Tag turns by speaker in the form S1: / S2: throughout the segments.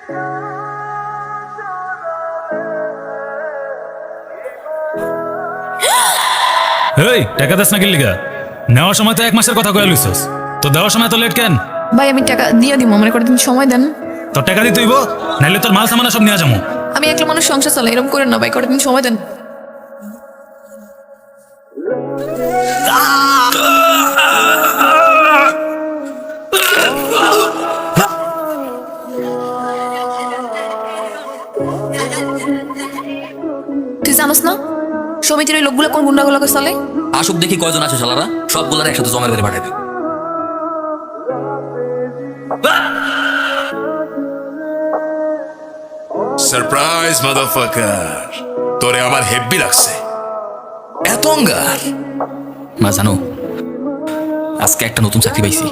S1: এই টাকা দাস না কিল্লিগা নেওয়ার সময় তো 1 মাসের কথা কয়ে লইছস, তো দেওয়ার সময় তো লেট কেন?
S2: ভাই আমি টাকা দিয়ে দিব, মনে করে দিন, সময় দেন।
S1: তোর টাকা দিতে হইব, নাইলে তোর মাল সামানা সব নিয়ে যাবো।
S2: আমি একলা মানুষ, সংসার চলে, এরকম করেন না ভাই, করে দিন, সময় দেন। তুই জানোস না সমিতির ওই লোকগুলো কোন গুন্ডাগুলোকে চলে?
S3: আসুক দেখি কয়জন আছে শালারা, সবগুলার একসাথে জমের করে পাঠাবে।
S4: সারপ্রাইজ মাদারফাকার, তোরে আমার হেব্বি লাগছে।
S3: এত অঙ্গার মা, জানো আজকে একটা নতুন চাকরি পাইছি।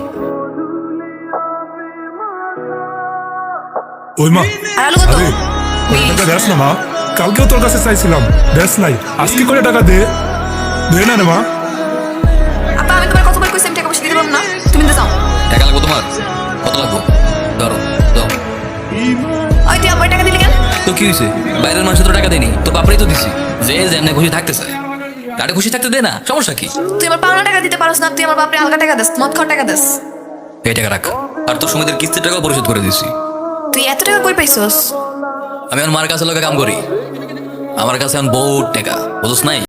S5: ওই মা,
S2: আর আলু কত?
S5: টাকা দেস না মা, কালকেও তোর কাছে চাইছিলাম, দেস নাই, আজকে করে টাকা দে, দে না রে মা।
S2: আপা আমি তোমার কতবার কইছি আমি টাকা পয়সা দিতে পারবো না, তুমি তো যাও।
S3: টাকা লাগবো তোমার? কত লাগবো? ধরো দাও।
S2: ওই তুই আবার টাকা দিলি কেন?
S3: তো কি হয়েছে, বাইরের মানুষ তো টাকা দেয়নি, তো বাপরেই তো দিছি। যে যেমনি খুশি থাকতে চায় তারে খুশি থাকতে দে না, সমস্যা কি?
S2: তুই আমার পাওনা টাকা দিতে পারস না, তুই আমার বাপরে আলগা টাকা দিস, মদ খাওয়ার টাকা দিস।
S3: এই টাকা রাখ, আর তোর সঙ্গীদের কিস্তির টাকাও পরিশোধ করে দিছি।
S2: তুই এত টাকা কই পাইছস?
S3: আমি আমার মার কাছে লোকে কাম করি, আমার কাছে এখন বহুত টাকা, বুঝছ নাই?